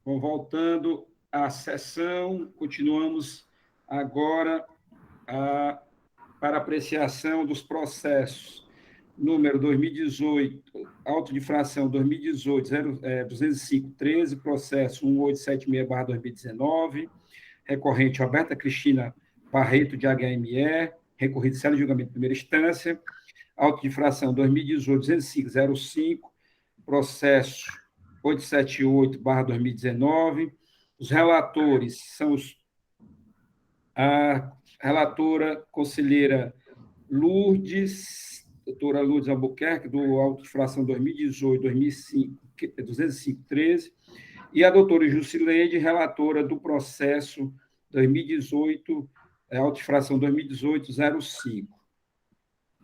Bom, voltando à sessão, continuamos agora para apreciação dos processos. Número 2018, auto de infração 2018, 205-13, processo 1876/2019, recorrente Roberta Cristina Barreto de HME, recorrido de julgamento de primeira instância, auto de infração 2018-205-05, processo 878/2019. Os relatores são a relatora conselheira Lourdes, doutora Lourdes Albuquerque, do auto de infração 2018-205-13, e a doutora Jusileide, relatora do processo 2018, auto de infração 2018-05.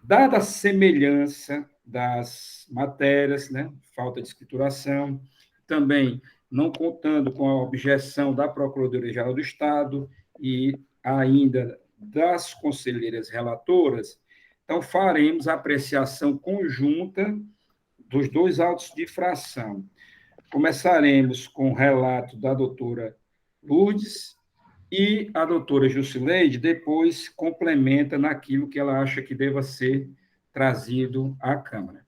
Dada a semelhança das matérias, né, falta de escrituração, também não contando com a objeção da Procuradoria-Geral do Estado e ainda das conselheiras relatoras, então faremos a apreciação conjunta dos dois autos de infração. Começaremos com o relato da doutora Lourdes e a doutora Jusileide depois complementa naquilo que ela acha que deva ser trazido à Câmara.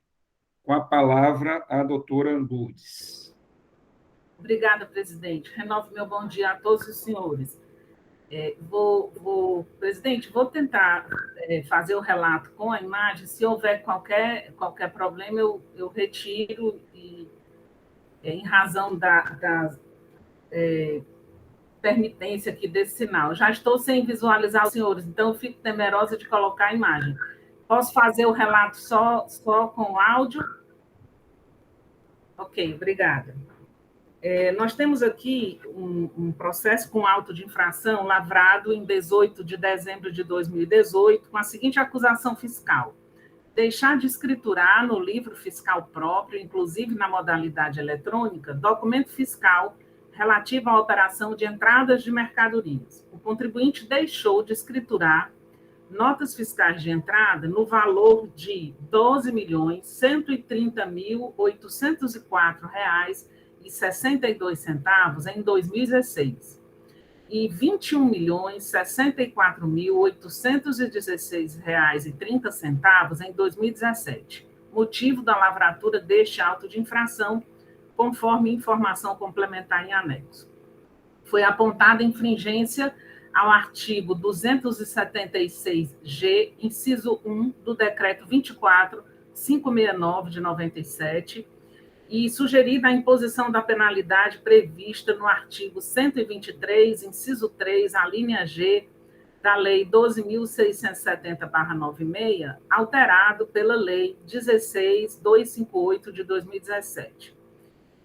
Com a palavra, a doutora Lourdes. Obrigada, presidente. Renovo meu bom dia a todos os senhores. Presidente, vou tentar fazer o relato com a imagem. Se houver qualquer problema, eu retiro, em razão da permitência aqui desse sinal. Já estou sem visualizar os senhores, então eu fico temerosa de colocar a imagem. Posso fazer o relato só com o áudio? Ok, obrigada. Nós temos aqui um processo com auto de infração lavrado em 18 de dezembro de 2018, com a seguinte acusação fiscal: deixar de escriturar no livro fiscal próprio, inclusive na modalidade eletrônica, documento fiscal relativo à operação de entradas de mercadorias. O contribuinte deixou de escriturar notas fiscais de entrada no valor de R$ 12.130.804,62 em 2016 e R$ 21.064.816,30 em 2017, motivo da lavratura deste auto de infração, conforme informação complementar em anexo. Foi apontada infringência ao artigo 276-G, inciso 1 do Decreto 24.569 de 97, e sugerida a imposição da penalidade prevista no artigo 123, inciso 3, a linha G, da Lei 12.670/96, alterado pela Lei 16.258 de 2017.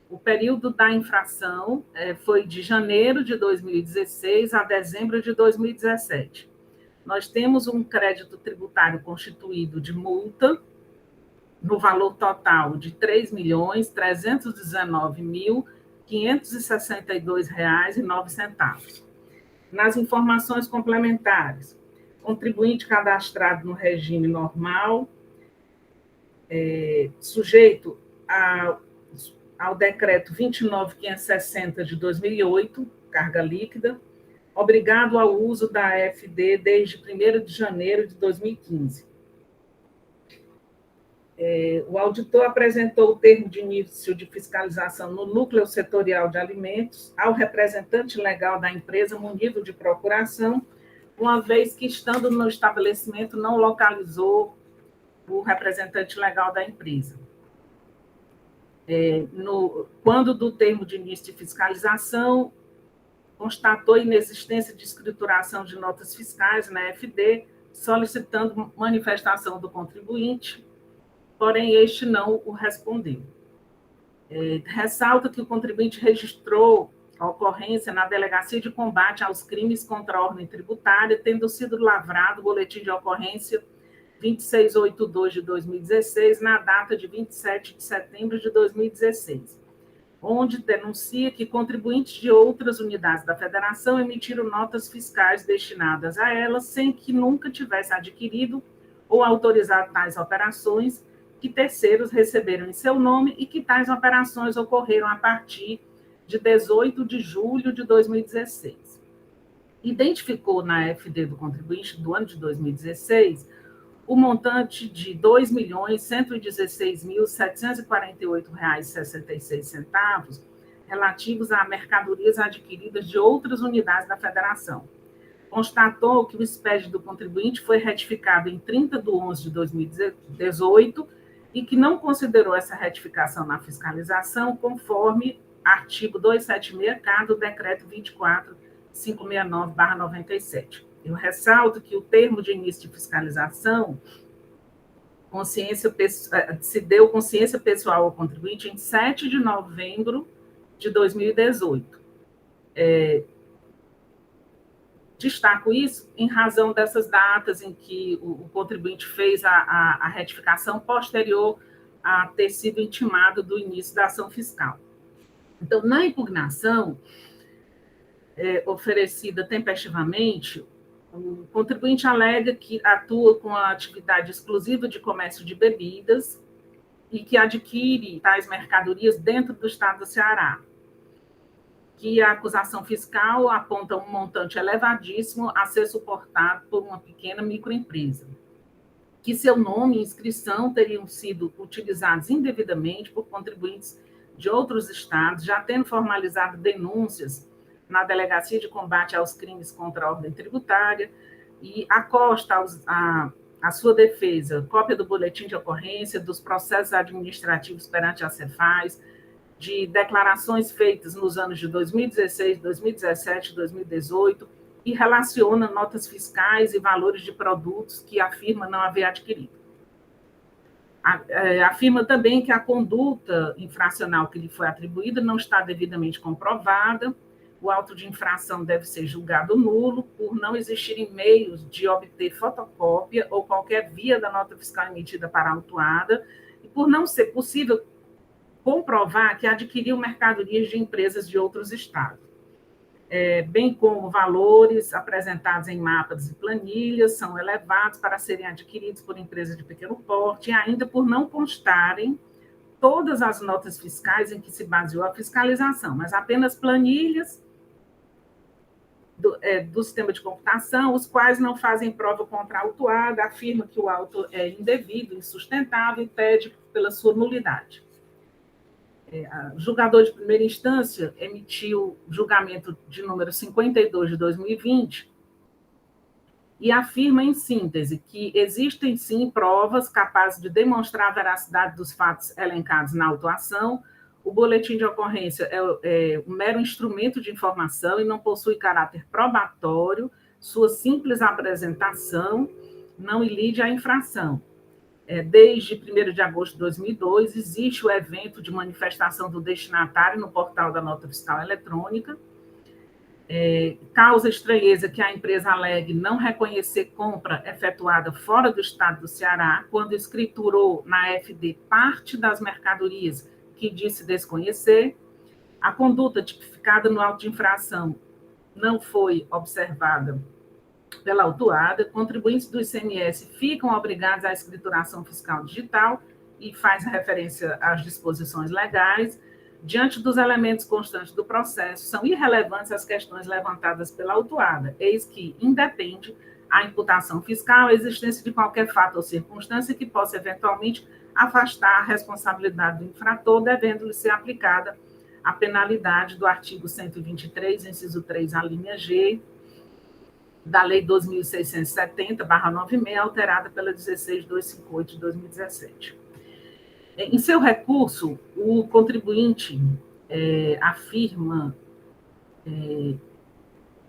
O período da infração foi de janeiro de 2016 a dezembro de 2017. Nós temos um crédito tributário constituído de multa no valor total de R$ 3.319.562,09. Nas informações complementares, contribuinte cadastrado no regime normal, sujeito ao decreto 29.560 de 2008, carga líquida, obrigado ao uso da AFD desde 1º de janeiro de 2015. O auditor apresentou o termo de início de fiscalização no núcleo setorial de alimentos ao representante legal da empresa munido de procuração, uma vez que, estando no estabelecimento, não localizou o representante legal da empresa. Quando do termo de início de fiscalização, constatou inexistência de escrituração de notas fiscais na FD, solicitando manifestação do contribuinte, porém este não o respondeu. Ressalta que o contribuinte registrou a ocorrência na Delegacia de Combate aos Crimes contra a Ordem Tributária, tendo sido lavrado o boletim de ocorrência 2682 de 2016, na data de 27 de setembro de 2016, onde denuncia que contribuintes de outras unidades da Federação emitiram notas fiscais destinadas a elas sem que nunca tivesse adquirido ou autorizado tais operações, que terceiros receberam em seu nome e que tais operações ocorreram a partir de 18 de julho de 2016. Identificou na FD do contribuinte do ano de 2016 o montante de R$ 2.116.748,66 relativos a mercadorias adquiridas de outras unidades da federação. Constatou que o SPED do contribuinte foi retificado em 30 de 11 de 2018 e que não considerou essa retificação na fiscalização conforme artigo 276-K do decreto 24.569/97. Eu ressalto que o termo de início de fiscalização se deu consciência pessoal ao contribuinte em 7 de novembro de 2018. Destaco isso em razão dessas datas em que o contribuinte fez a retificação posterior a ter sido intimado do início da ação fiscal. Então, na impugnação oferecida tempestivamente, o contribuinte alega que atua com a atividade exclusiva de comércio de bebidas e que adquire tais mercadorias dentro do estado do Ceará, que a acusação fiscal aponta um montante elevadíssimo a ser suportado por uma pequena microempresa, que seu nome e inscrição teriam sido utilizados indevidamente por contribuintes de outros estados, já tendo formalizado denúncias na Delegacia de Combate aos Crimes contra a Ordem Tributária, e acosta a sua defesa cópia do boletim de ocorrência, dos processos administrativos perante a Cefaz, de declarações feitas nos anos de 2016, 2017, 2018, e relaciona notas fiscais e valores de produtos que afirma não haver adquirido. Afirma também que a conduta infracional que lhe foi atribuída não está devidamente comprovada, o auto de infração deve ser julgado nulo por não existirem meios de obter fotocópia ou qualquer via da nota fiscal emitida para a autuada, e por não ser possível comprovar que adquiriu mercadorias de empresas de outros estados, bem como valores apresentados em mapas e planilhas são elevados para serem adquiridos por empresas de pequeno porte, e ainda por não constarem todas as notas fiscais em que se baseou a fiscalização, mas apenas planilhas do sistema de computação, os quais não fazem prova contra a autuada, afirma que o auto é indevido, insustentável e pede pela sua nulidade. O julgador de primeira instância emitiu julgamento de número 52 de 2020 e afirma, em síntese, que existem, sim, provas capazes de demonstrar a veracidade dos fatos elencados na autuação. O boletim de ocorrência é um mero instrumento de informação e não possui caráter probatório, sua simples apresentação não ilide à infração. Desde 1º de agosto de 2002, existe o evento de manifestação do destinatário no portal da Nota Fiscal Eletrônica. Causa estranheza que a empresa alegue não reconhecer compra efetuada fora do estado do Ceará, quando escriturou na FD parte das mercadorias que disse desconhecer. A conduta tipificada no auto de infração não foi observada pela autuada. Contribuintes do ICMS ficam obrigados à escrituração fiscal digital e faz referência às disposições legais. Diante dos elementos constantes do processo, são irrelevantes as questões levantadas pela autuada, eis que independe a imputação fiscal a existência de qualquer fato ou circunstância que possa eventualmente afastar a responsabilidade do infrator, devendo-lhe ser aplicada a penalidade do artigo 123, inciso 3, a linha G, da Lei 2.670/96, alterada pela 16.258 de 2017. Em seu recurso, o contribuinte afirma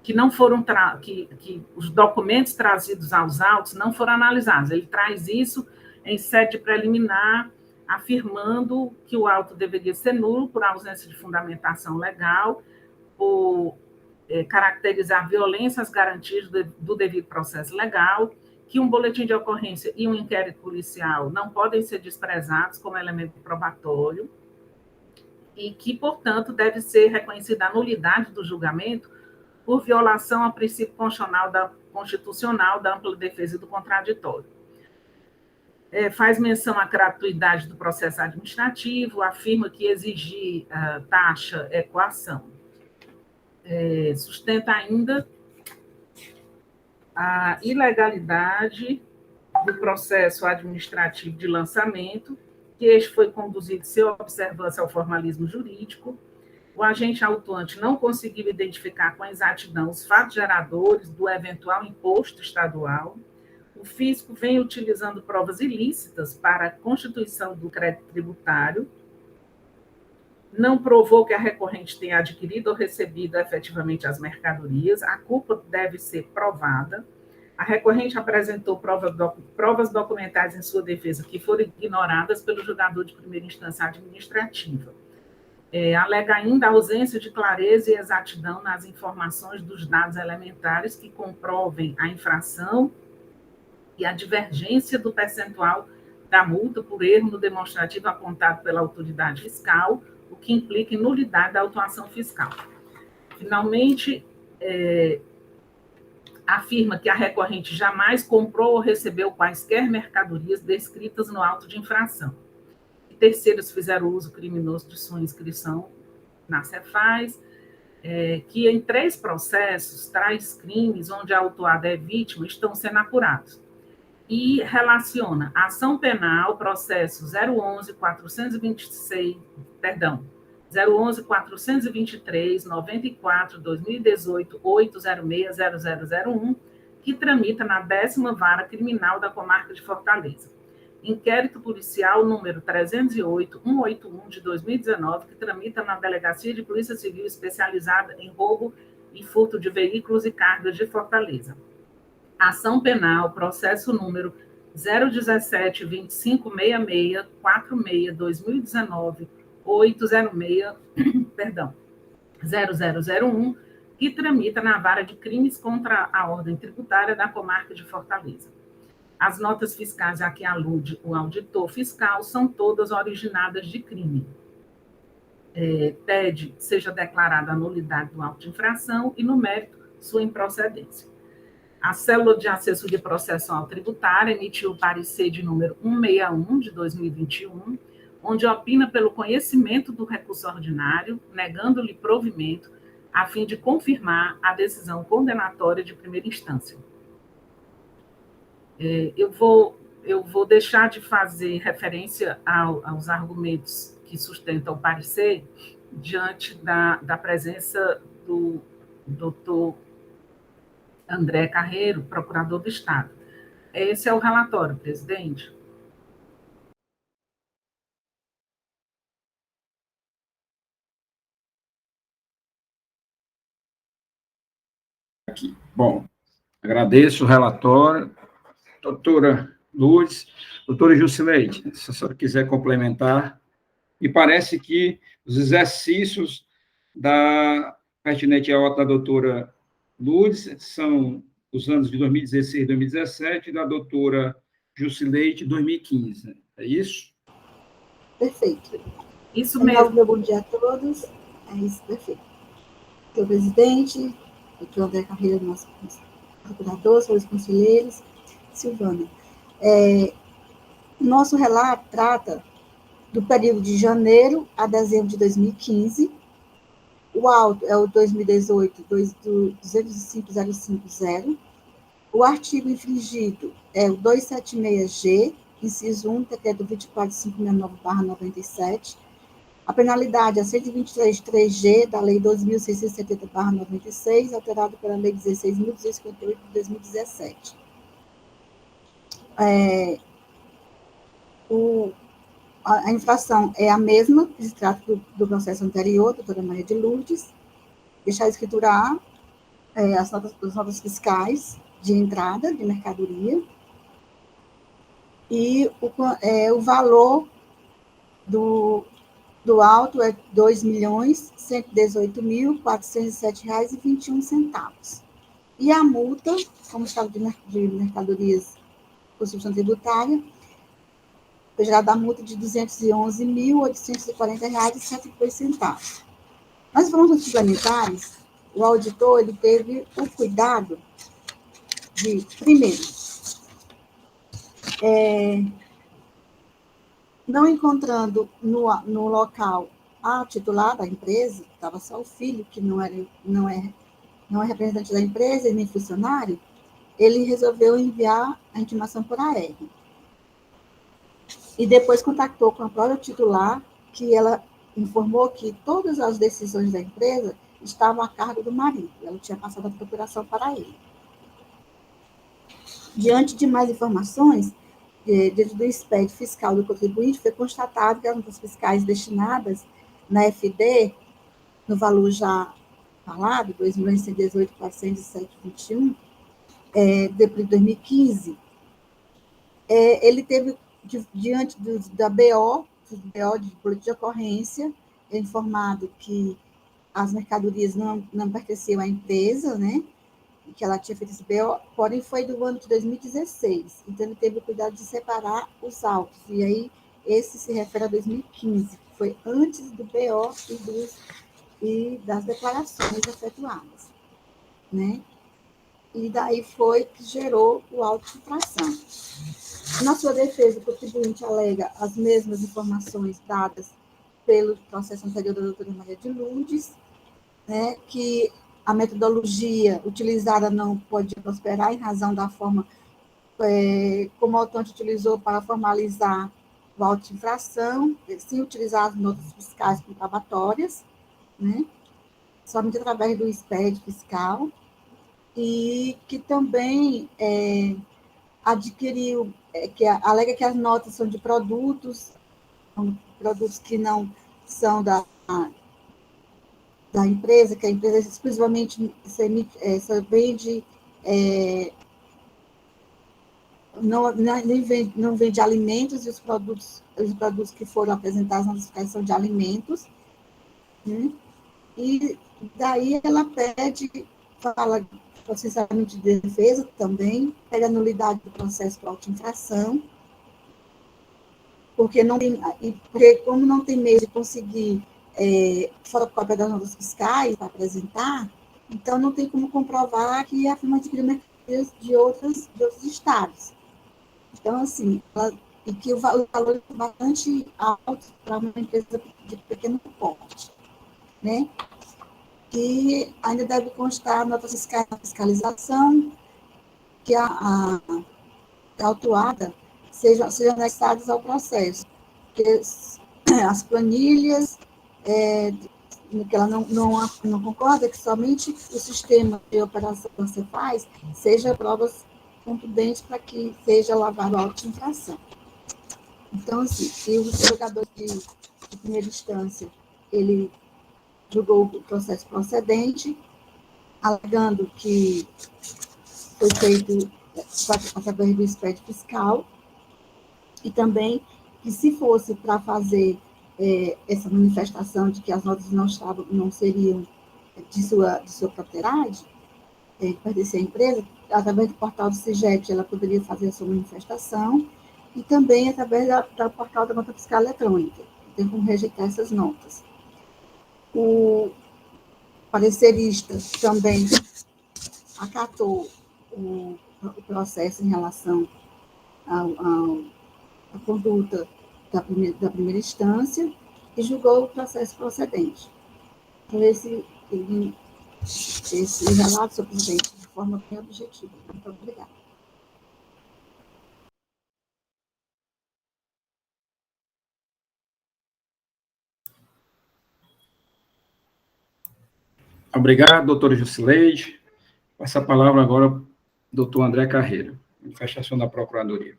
que não foram que os documentos trazidos aos autos não foram analisados. Ele traz isso em sede preliminar, afirmando que o auto deveria ser nulo por ausência de fundamentação legal, por caracterizar violência às garantias do devido processo legal, que um boletim de ocorrência e um inquérito policial não podem ser desprezados como elemento probatório e que, portanto, deve ser reconhecida a nulidade do julgamento por violação ao princípio constitucional da ampla defesa e do contraditório. faz menção à gratuidade do processo administrativo, afirma que exigir taxa é coação. Sustenta ainda a ilegalidade do processo administrativo de lançamento, que este foi conduzido sem observância ao formalismo jurídico. O agente autuante não conseguiu identificar com exatidão os fatos geradores do eventual imposto estadual. O fisco vem utilizando provas ilícitas para a constituição do crédito tributário. Não provou que a recorrente tenha adquirido ou recebido efetivamente as mercadorias. A culpa deve ser provada. A recorrente apresentou provas documentais em sua defesa que foram ignoradas pelo julgador de primeira instância administrativa. Alega ainda a ausência de clareza e exatidão nas informações dos dados elementares que comprovem a infração e a divergência do percentual da multa por erro no demonstrativo apontado pela autoridade fiscal, o que implica em nulidade da autuação fiscal. Finalmente, afirma que a recorrente jamais comprou ou recebeu quaisquer mercadorias descritas no auto de infração. Terceiros fizeram uso criminoso de sua inscrição na Cefaz, que em 3 processos, tais crimes onde a autuada é vítima estão sendo apurados. E relaciona ação penal, processo 011-423, 94, 2018, 806-0001, que tramita na 10ª Vara Criminal da Comarca de Fortaleza. Inquérito policial número 308-181 de 2019, que tramita na Delegacia de Polícia Civil especializada em roubo e furto de veículos e cargas de Fortaleza. Ação penal, processo número 017-2566-46-2019, 0001, que tramita na Vara de Crimes contra a Ordem Tributária da Comarca de Fortaleza. As notas fiscais a que alude o auditor fiscal são todas originadas de crime. Pede seja declarada a nulidade do auto de infração e, no mérito, sua improcedência. A Célula de Assessoria Processual Tributária emitiu o parecer de número 161 de 2021, onde opina pelo conhecimento do recurso ordinário, negando-lhe provimento, a fim de confirmar a decisão condenatória de primeira instância. Eu vou deixar de fazer referência aos argumentos que sustentam o parecer diante da presença do doutor André Carreiro, procurador do Estado. Esse é o relatório, presidente. Aqui. Bom, agradeço o relatório. Doutora Lourdes, doutora Jusileide, se a senhora quiser complementar, me parece que os exercícios pertinente à ordem da doutora Lourdes são os anos de 2016 e 2017, e da doutora Jusileide, 2015. É isso? Perfeito. Isso mesmo. Meu bom dia a todos. É isso, perfeito. Senhor presidente, doutor André Carreiro, nosso procurador, senhores conselheiros, Silvana. Nosso relato trata do período de janeiro a dezembro de 2015. O auto é o 2018-205.050. O artigo infringido é o 276G, inciso 1, decreto 24569/97. A penalidade é 123.3G da Lei 2.670/96, alterado pela Lei 16.258 de 2017. A infração é a mesma, que se trata do processo anterior, doutora Maria de Lourdes. Deixar a escritura A, as notas fiscais de entrada de mercadoria, e o valor do auto é R$ 2.118.407,21. E a multa, como estado de mercadorias Constituição Tributária, foi gerada a multa de R$ 211.840,72. Nas informações suplementares, o auditor ele teve o cuidado de, primeiro, Não encontrando no local a titular da empresa, estava só o filho, que não é representante da empresa e nem funcionário, ele resolveu enviar a intimação por AR. E depois contactou com a própria titular, que ela informou que todas as decisões da empresa estavam a cargo do marido. Ela tinha passado a procuração para ele. Diante de mais informações, dentro do SPED fiscal do contribuinte, foi constatado que as notas fiscais destinadas na FD, no valor já falado, R$ 2.118.407,21, de 2015, ele teve, diante da BO de boletim de ocorrência, informado que as mercadorias não pertenciam à empresa, né, que ela tinha feito esse BO, porém foi do ano de 2016, então ele teve o cuidado de separar os autos, e aí esse se refere a 2015, que foi antes do BO e das declarações efetuadas, né? E daí foi que gerou o auto de infração. Na sua defesa, o contribuinte alega as mesmas informações dadas pelo processo anterior da doutora Maria de Lourdes, né, que a metodologia utilizada não pode prosperar em razão da forma como o autor utilizou para formalizar o auto de infração, sem utilizar as notas fiscais comprobatórias, né, somente através do SPED fiscal, e que também adquiriu, que alega que as notas são de produtos que não são da empresa, que a empresa exclusivamente só vende, não vende alimentos, e os produtos que foram apresentados na notificação de alimentos, né? E daí ela fala processamento de defesa também, pede a nulidade do processo por auto-infração, porque como não tem meio de conseguir fotocópia das notas fiscais para apresentar, então não tem como comprovar que a firma adquiriu mercadorias de outros estados. Então, assim, e que o valor é bastante alto para uma empresa de pequeno porte, né? Que ainda deve constar notas fiscais na fiscalização, que a autuada sejam anexadas ao processo, que as planilhas, que ela não concorda, que somente o sistema de operação que você faz seja provas contundentes para que seja lavado a auto-infração. Então, assim, se o julgador de primeira instância, ele julgou o processo procedente, alegando que foi feito através do SPED fiscal, e também que se fosse para fazer essa manifestação de que as notas não seriam de sua propriedade, pertencer à empresa, através do portal do CIGET, ela poderia fazer a sua manifestação, e também através do portal da nota fiscal eletrônica, tem como rejeitar essas notas. O parecerista também acatou o processo em relação à conduta da primeira instância e julgou o processo procedente. Então, esse relato, senhor presidente, de forma bem objetiva. Muito obrigada. Obrigado, doutora Jusileide. Passa a palavra agora ao doutor André Carreira, manifestação da Procuradoria.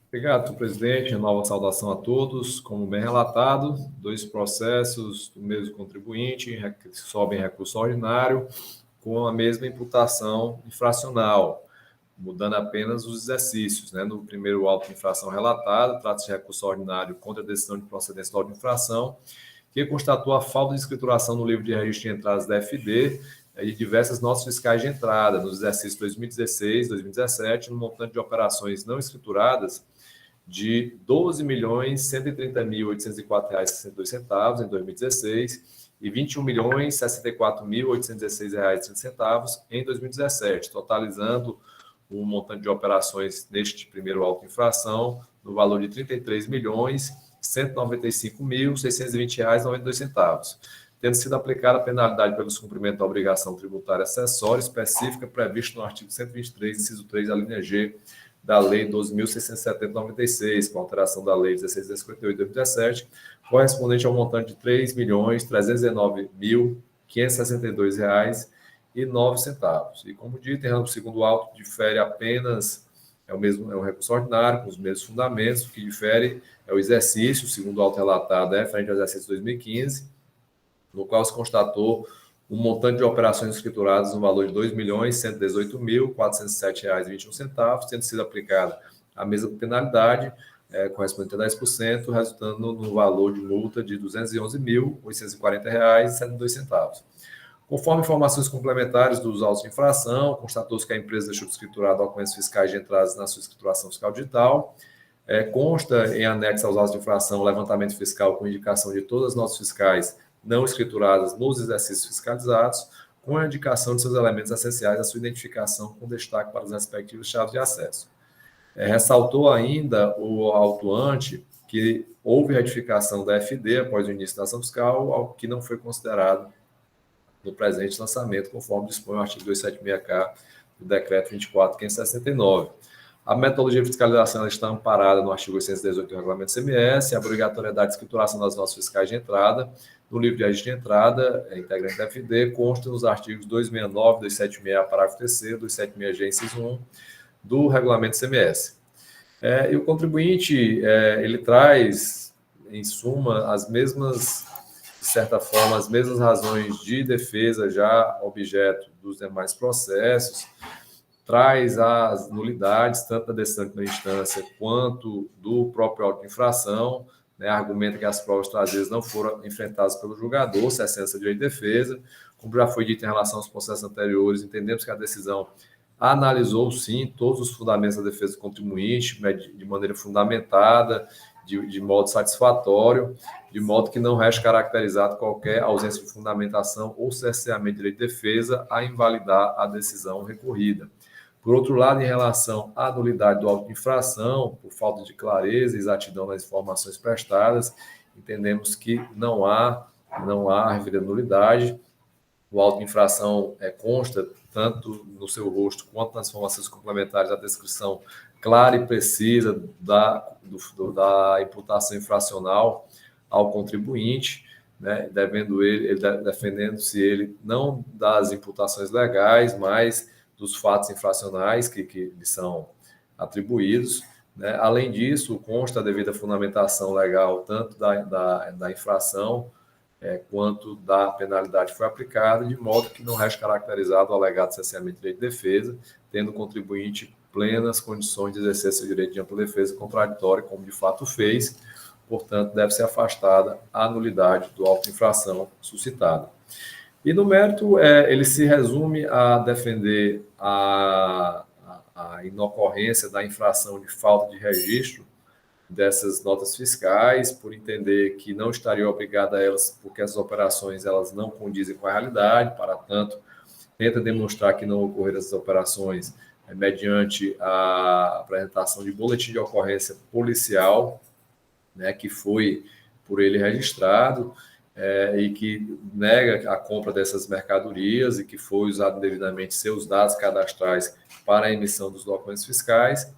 Obrigado, presidente. Nova saudação a todos. Como bem relatado, 2 processos do mesmo contribuinte que sobem em recurso ordinário com a mesma imputação infracional, mudando apenas os exercícios, né? No primeiro auto de infração relatado, trata-se de recurso ordinário contra a decisão de procedência da auto de infração, que constatou a falta de escrituração no livro de registro de entradas da FD de diversas notas fiscais de entrada nos exercícios 2016, 2017, no montante de operações não escrituradas de R$ 12.130.804,62 em 2016 e R$ 21.064.816,30 em 2017, totalizando um montante de operações neste primeiro auto de infração no valor de R$ 33.195.620,92, tendo sido aplicada a penalidade pelo descumprimento da obrigação tributária acessória específica prevista no artigo 123, inciso 3, a linha G, da Lei 12.670/96, com alteração da Lei 16.058 de 2017, correspondente ao montante de R$ 3.319.562,09. E, como dito, em ramo segundo auto, difere apenas, é um recurso ordinário, com os mesmos fundamentos. O que difere é o exercício, segundo o auto relatado, frente ao exercício 2015, no qual se constatou um montante de operações escrituradas no valor de R$ 2.118.407,21, tendo sido aplicada a mesma penalidade, correspondente a 10%, resultando no valor de multa de R$ 211.840,72. Conforme informações complementares dos autos de infração, constatou-se que a empresa deixou de escriturar documentos fiscais de entradas na sua escrituração fiscal digital. Consta em anexo aos autos de infração o levantamento fiscal com indicação de todas as notas fiscais não escrituradas nos exercícios fiscalizados, com a indicação de seus elementos essenciais à sua identificação, com destaque para as respectivas chaves de acesso. Ressaltou ainda o autuante que houve retificação da FD após o início da ação fiscal, algo que não foi considerado no presente lançamento, conforme dispõe o artigo 276-K do Decreto 24.569. A metodologia de fiscalização está amparada no artigo 818 do Regulamento CMS, a obrigatoriedade de escrituração das notas fiscais de entrada no livro de registro de entrada, integrante da FD, consta nos artigos 269, 276, parágrafo 3º, 276G, inciso 1, do Regulamento CMS. E o contribuinte, ele traz, em suma, as mesmas, de certa forma, as mesmas razões de defesa já objeto dos demais processos, traz as nulidades, tanto da decisão de primeira instância quanto do próprio auto de infração, argumenta que as provas trazidas não foram enfrentadas pelo julgador, cessando essa direito de defesa. Como já foi dito em relação aos processos anteriores, entendemos que a decisão analisou, sim, todos os fundamentos da defesa do contribuinte, de maneira fundamentada, de modo satisfatório, de modo que não resta caracterizado qualquer ausência de fundamentação ou cerceamento de direito de defesa a invalidar a decisão recorrida. Por outro lado, em relação à nulidade do auto de infração, por falta de clareza e exatidão nas informações prestadas, entendemos que não há referida nulidade. O auto de infração consta, tanto no seu rosto quanto nas informações complementares, a descrição clara e precisa da imputação infracional ao contribuinte, defendendo-se ele não das imputações legais, mas dos fatos infracionais que lhe são atribuídos. Além disso, consta a devida fundamentação legal tanto da infração quanto da penalidade que foi aplicada, de modo que não resta caracterizado o alegado cerceamento de direito de defesa, tendo o contribuinte plenas condições de exercer seu direito de ampla defesa contraditória, como de fato fez, portanto, deve ser afastada a nulidade do auto de infração suscitada. E no mérito, ele se resume a defender a inocorrência da infração de falta de registro dessas notas fiscais, por entender que não estaria obrigada a elas, porque essas operações elas não condizem com a realidade, para tanto, tenta demonstrar que não ocorreram essas operações mediante a apresentação de boletim de ocorrência policial, que foi por ele registrado, e que nega a compra dessas mercadorias e que foi usado indevidamente seus dados cadastrais para a emissão dos documentos fiscais.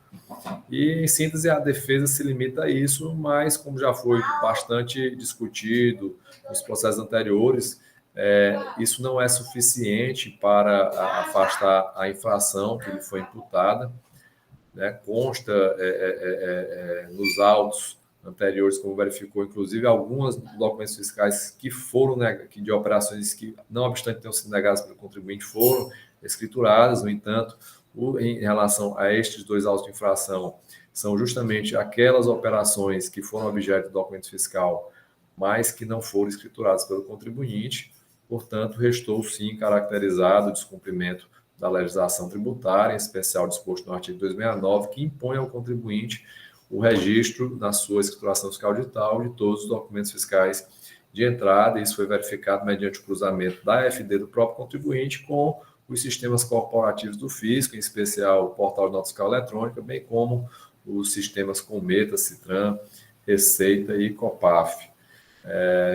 E, em síntese, a defesa se limita a isso, mas, como já foi bastante discutido nos processos anteriores, isso não é suficiente para afastar a infração que lhe foi imputada. Consta nos autos anteriores, como verificou, inclusive, alguns documentos fiscais que foram de operações que, não obstante tenham sido negadas pelo contribuinte, foram escrituradas. No entanto, em relação a estes dois autos de infração, são justamente aquelas operações que foram objeto do documento fiscal, mas que não foram escrituradas pelo contribuinte. Portanto, restou, sim, caracterizado o descumprimento da legislação tributária, em especial disposto no artigo 269, que impõe ao contribuinte o registro na sua escrituração fiscal digital de todos os documentos fiscais de entrada. Isso foi verificado mediante o cruzamento da FD do próprio contribuinte com os sistemas corporativos do fisco, em especial o portal de nota fiscal eletrônica, bem como os sistemas Cometa, Citran, Receita e Copaf.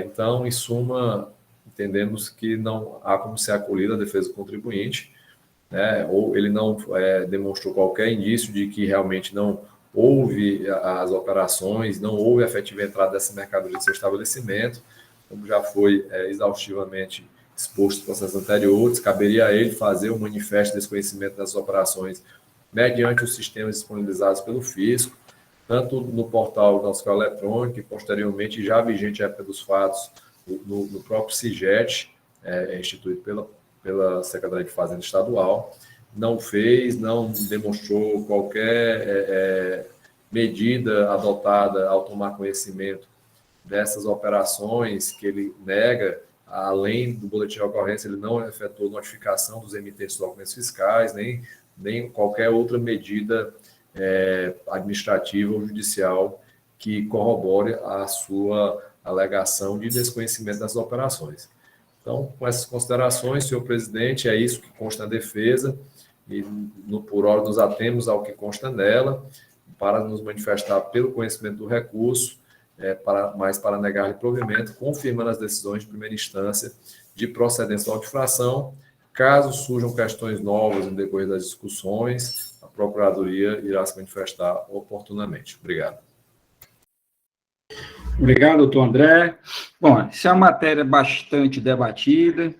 Então, em suma, entendemos que não há como ser acolhida a defesa do contribuinte, né, ou ele não demonstrou qualquer indício de que realmente não houve as operações, não houve a efetiva entrada dessa mercadoria no seu estabelecimento, como já foi exaustivamente exposto nos processos anteriores, caberia a ele fazer um manifesto de desconhecimento dessas operações mediante os sistemas disponibilizados pelo Fisco, tanto no portal da Fiscal Eletrônica e, posteriormente, já vigente à época dos fatos, no próprio CIGET, instituído pela Secretaria de Fazenda Estadual. Não fez, não demonstrou qualquer medida adotada ao tomar conhecimento dessas operações que ele nega. Além do boletim de ocorrência, ele não efetuou notificação dos emitentes dos documentos fiscais, nem qualquer outra medida administrativa ou judicial que corrobore a sua alegação de desconhecimento das operações. Então, com essas considerações, senhor presidente, é isso que consta na defesa, e por hora nos atemos ao que consta nela, para nos manifestar pelo conhecimento do recurso, para negar-lhe provimento, confirmando as decisões de primeira instância de procedência da infração. Caso surjam questões novas no decorrer das discussões, a Procuradoria irá se manifestar oportunamente. Obrigado. Obrigado, doutor André. Bom, essa é uma matéria bastante debatida,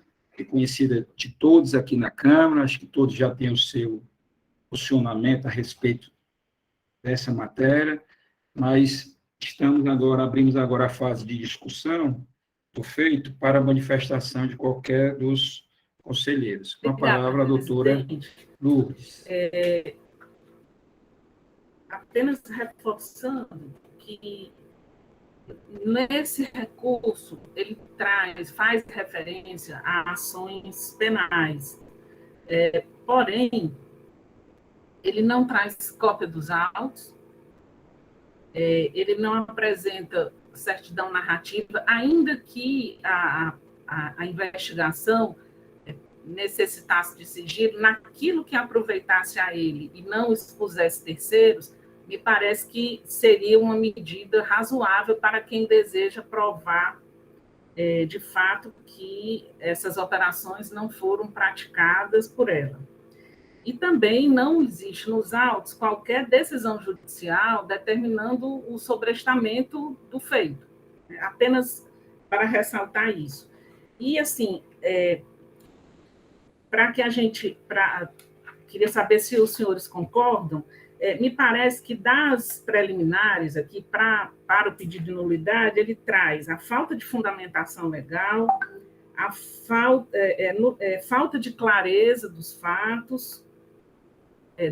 conhecida de todos aqui na Câmara, acho que todos já têm o seu posicionamento a respeito dessa matéria, mas abrimos agora a fase de discussão do feito para a manifestação de qualquer dos conselheiros. Com a palavra, a doutora Lourdes. Apenas reforçando que nesse recurso ele faz referência a ações penais, porém ele não traz cópia dos autos, ele não apresenta certidão narrativa, ainda que a investigação necessitasse de sigilo, naquilo que aproveitasse a ele e não expusesse terceiros, me parece que seria uma medida razoável para quem deseja provar, de fato, que essas operações não foram praticadas por ela. E também não existe nos autos qualquer decisão judicial determinando o sobrestamento do feito, apenas para ressaltar isso. E, assim, queria saber se os senhores concordam. Me parece que das preliminares aqui para o pedido de nulidade, ele traz a falta de fundamentação legal, a falta de clareza dos fatos,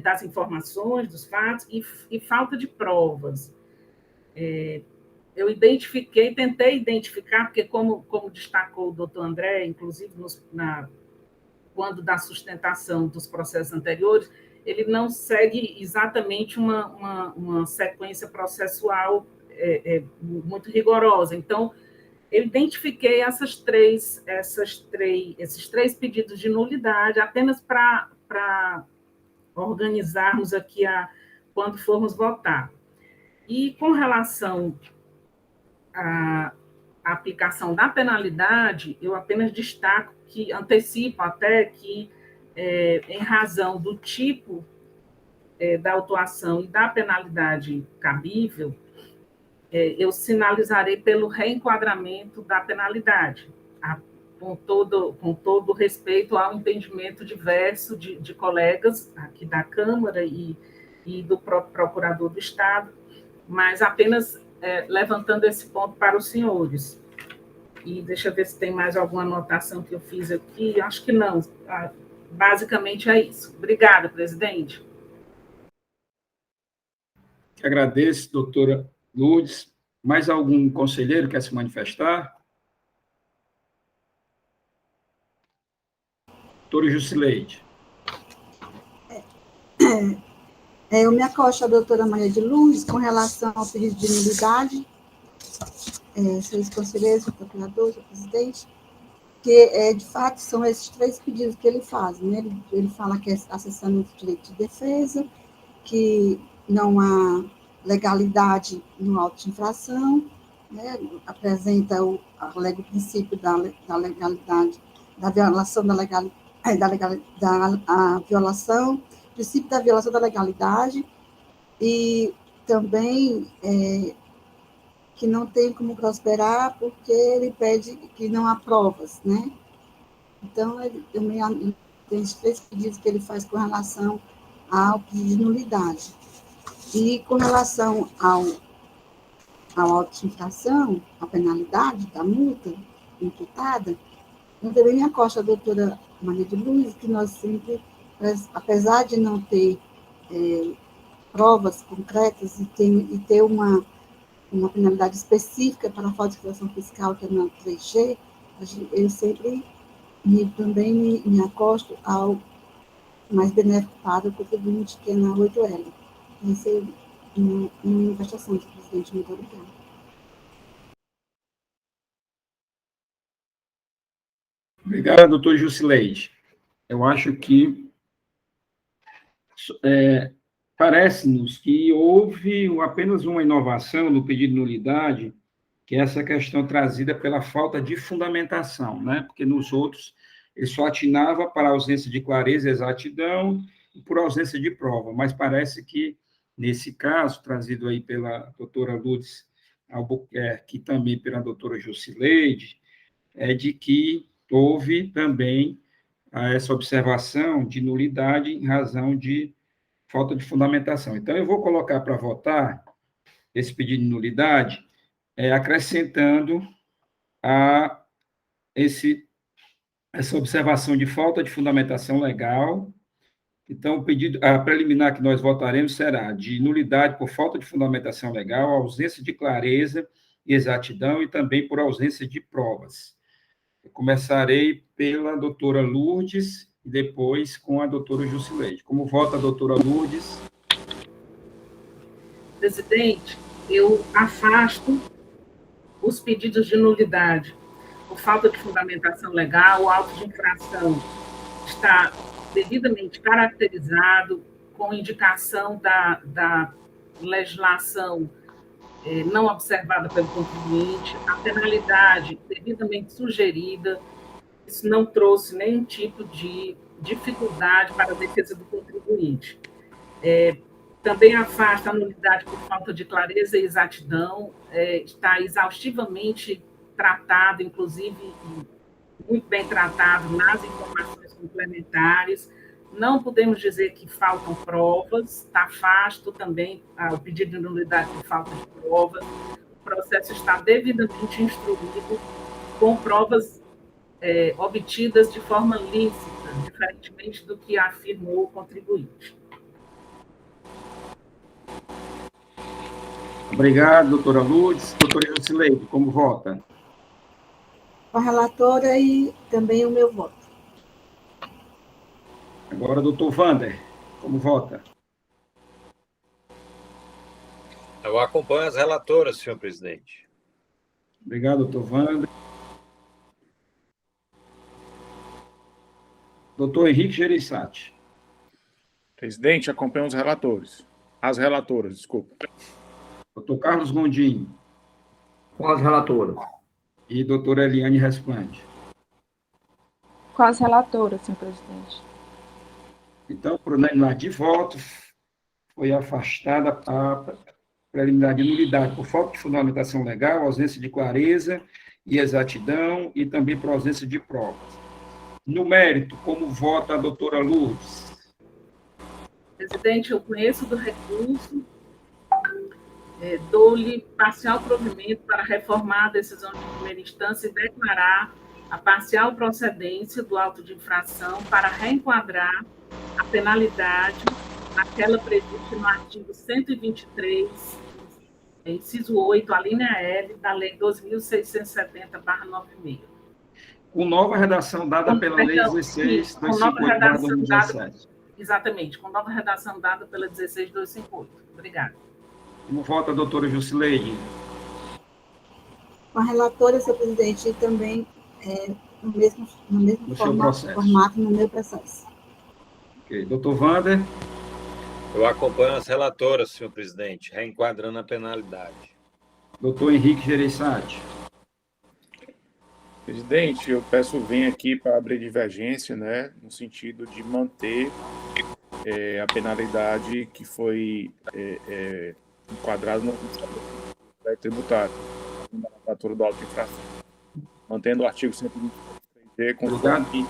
das informações, dos fatos, e falta de provas. Eu tentei identificar, porque como destacou o doutor André, inclusive quando da sustentação dos processos anteriores, ele não segue exatamente uma sequência processual muito rigorosa. Então, eu identifiquei esses três pedidos de nulidade apenas para organizarmos aqui quando formos votar. E com relação à aplicação da penalidade, eu apenas destaco antecipo até que, em razão do tipo da autuação e da penalidade cabível, eu sinalizarei pelo reenquadramento da penalidade, com todo respeito ao entendimento diverso de colegas aqui da Câmara e do próprio Procurador do Estado, mas apenas levantando esse ponto para os senhores. E deixa eu ver se tem mais alguma anotação que eu fiz aqui. Acho que não. Basicamente é isso. Obrigada, presidente. Agradeço, doutora Lourdes. Mais algum conselheiro quer se manifestar? Doutora Jusileide. Eu me acosto à doutora Maria de Lourdes com relação ao pedido de nulidade, senhores conselheiros, senhor procurador, senhor presidente, que, de fato, são esses três pedidos que ele faz, né? Ele fala que é acessando o direito de defesa, que não há legalidade no auto de infração, né, alega o princípio da legalidade, da violação da legalidade, a violação, princípio da violação da legalidade, e também que não tem como prosperar porque ele pede que não há provas, né? Então, ele também tem os 3 pedidos que ele faz com relação ao pedido de nulidade. E com relação ao auto de infração, a penalidade da multa imputada, eu também me acosto a doutora Maria de Luz, que nós sempre, apesar de não ter provas concretas e ter uma penalidade específica para a falta de declaração fiscal, que é na 3G, eu sempre também me acosto ao mais benéfico para o contribuinte, que é na 8L. Essa é uma manifestação, senhor presidente. Muito obrigada. Obrigado, doutor Jusileide. Eu acho que parece-nos que houve apenas uma inovação no pedido de nulidade, que é essa questão trazida pela falta de fundamentação, né? Porque nos outros ele só atinava para ausência de clareza e exatidão e por ausência de prova, mas parece que, nesse caso, trazido aí pela doutora Lourdes Albuquerque e também pela doutora Jusileide, é de que houve também essa observação de nulidade em razão de falta de fundamentação. Então, eu vou colocar para votar esse pedido de nulidade, acrescentando essa observação de falta de fundamentação legal. Então, a preliminar que nós votaremos será de nulidade por falta de fundamentação legal, ausência de clareza e exatidão e também por ausência de provas. Eu começarei pela doutora Lourdes e depois com a doutora Jusileide. Como vota a doutora Lourdes? Presidente, eu afasto os pedidos de nulidade por falta de fundamentação legal. O auto de infração está devidamente caracterizado, com indicação da legislação não observada pelo contribuinte, a penalidade devidamente sugerida. Isso não trouxe nenhum tipo de dificuldade para a defesa do contribuinte. Também afasta a nulidade por falta de clareza e exatidão, está exaustivamente tratado, inclusive muito bem tratado nas informações complementares. Não podemos dizer que faltam provas, está afasto também o pedido de nulidade por falta de provas. O processo está devidamente instruído com provas obtidas de forma lícita, diferentemente do que afirmou o contribuinte. Obrigado, doutora Lourdes. Doutora Jusileide, como vota? Com a relatora e também o meu voto. Agora, doutor Wander, como vota? Eu acompanho as relatoras, senhor presidente. Obrigado, doutor Wander. Doutor Henrique Gereissati. Presidente, acompanho os relatores. As relatoras, desculpa. Doutor Carlos Gondim. Com as relatoras. E doutora Eliane Resplante. Com as relatoras, senhor presidente. Então, por unanimidade de votos, foi afastada a preliminar de nulidade por falta de fundamentação legal, ausência de clareza e exatidão e também por ausência de provas. No mérito, como vota a doutora Lourdes? Presidente, eu conheço do recurso, dou-lhe parcial provimento para reformar a decisão de primeira instância e declarar a parcial procedência do auto de infração para reenquadrar a penalidade naquela prevista no artigo 123, inciso 8, a linha L, da Lei 12.670/96. Com nova redação dada pela Lei 16.258/2017. Exatamente, com nova redação dada pela 16.258. Obrigada. Como vota a doutora Jusileide? Com a relatora, senhor presidente, e também no mesmo formato, no meu processo. Ok. Doutor Wander? Eu acompanho as relatoras, senhor presidente, reenquadrando a penalidade. Doutor Henrique Gereissati. Presidente, eu peço venha aqui para abrir divergência, né, no sentido de manter a penalidade que foi enquadrada no tributário, na relatora do auto infração, mantendo o artigo 123 conforme.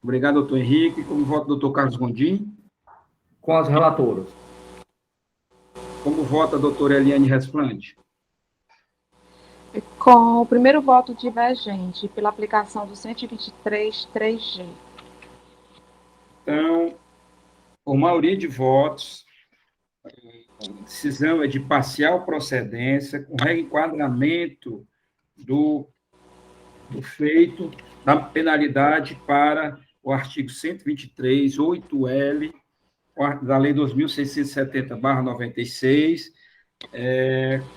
Obrigado, doutor Henrique. Como vota o doutor Carlos Gondim? Com as relatoras. Como vota a doutora Eliane Resplante? Com o primeiro voto divergente pela aplicação do 123, 3G. Então, por maioria de votos, a decisão é de parcial procedência, com reenquadramento do feito da penalidade para o artigo 123, 8L, da Lei 2.670/96,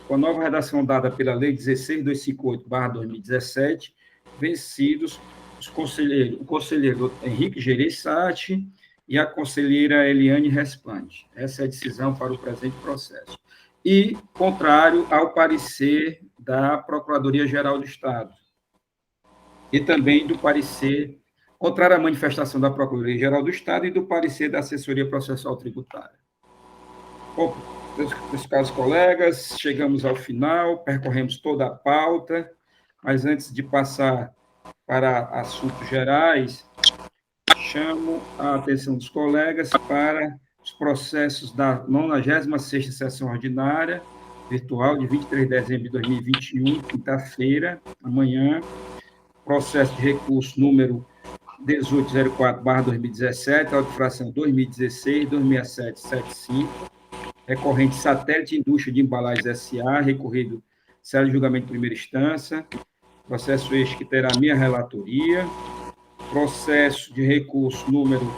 com a nova redação dada pela Lei 16.258/2017, vencidos o conselheiro Henrique Gereissati e a conselheira Eliane Resplante. Essa é a decisão para o presente processo. E contrário ao parecer da Procuradoria-Geral do Estado. E também do parecer, contrário à manifestação da Procuradoria-Geral do Estado e do parecer da Assessoria Processual Tributária. Bom, meus caros colegas, chegamos ao final, percorremos toda a pauta, mas antes de passar para assuntos gerais, chamo a atenção dos colegas para os processos da 96ª Sessão Ordinária, virtual, de 23 de dezembro de 2021, quinta-feira, amanhã, processo de recurso número 1804/2017, auto-infração 2016-26775, recorrente Satélite Indústria de Embalagens S.A., recorrido série de julgamento de primeira instância, processo este que terá minha relatoria, processo de recurso número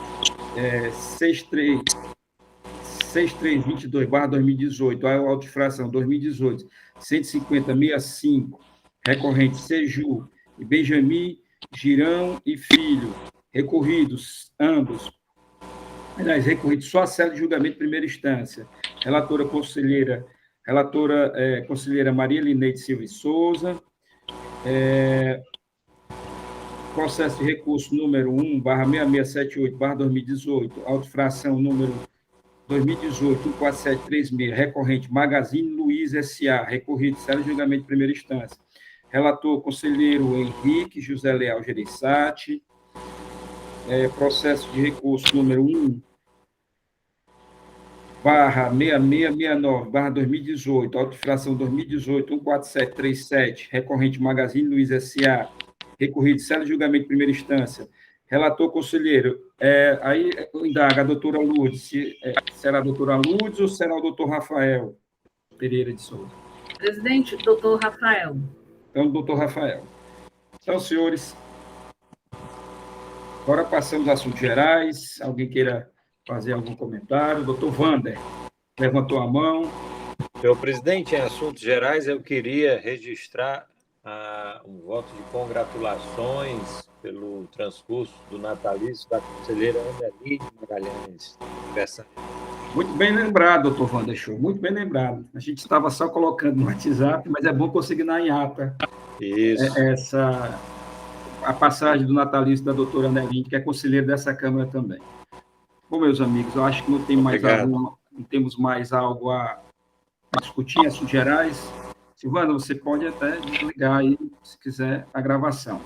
6322/2018, auto-infração 2018-15065, recorrente Seju e Benjamin Girão e Filho, recorridos ambos, recorrido só a série de julgamento de primeira instância, conselheira Maria Lineide Silva e Souza, processo de recurso número 1/6678/2018, auto-infração número 2018-14736, recorrente Magazine Luiza S.A., recorrido série de julgamento de primeira instância. Relator, conselheiro Henrique José Leal Gereissati. Processo de recurso número 1/6669/2018, auto-infração 2018-14737, recorrente Magazine Luiza S.A., recorrido série de julgamento de primeira instância. Relator, conselheiro, aí eu indago a doutora Lourdes, será a doutora Lourdes ou será o doutor Rafael Pereira de Souza? Presidente, doutor Rafael. Então, doutor Rafael. Então, senhores, agora passamos a assuntos gerais. Alguém queira fazer algum comentário? Doutor Wander, levantou a mão. Senhor presidente, em assuntos gerais, eu queria registrar um voto de congratulações pelo transcurso do natalício da conselheira Aneline Magalhães. Muito bem lembrado, doutor Wander Show, muito bem lembrado. A gente estava só colocando no WhatsApp, mas é bom consignar em ata a passagem do natalício da doutora Aneline, que é conselheira dessa Câmara também. Bom, meus amigos, eu acho que não temos mais algo a discutir em assuntos gerais. Silvana, você pode até desligar aí, se quiser, a gravação.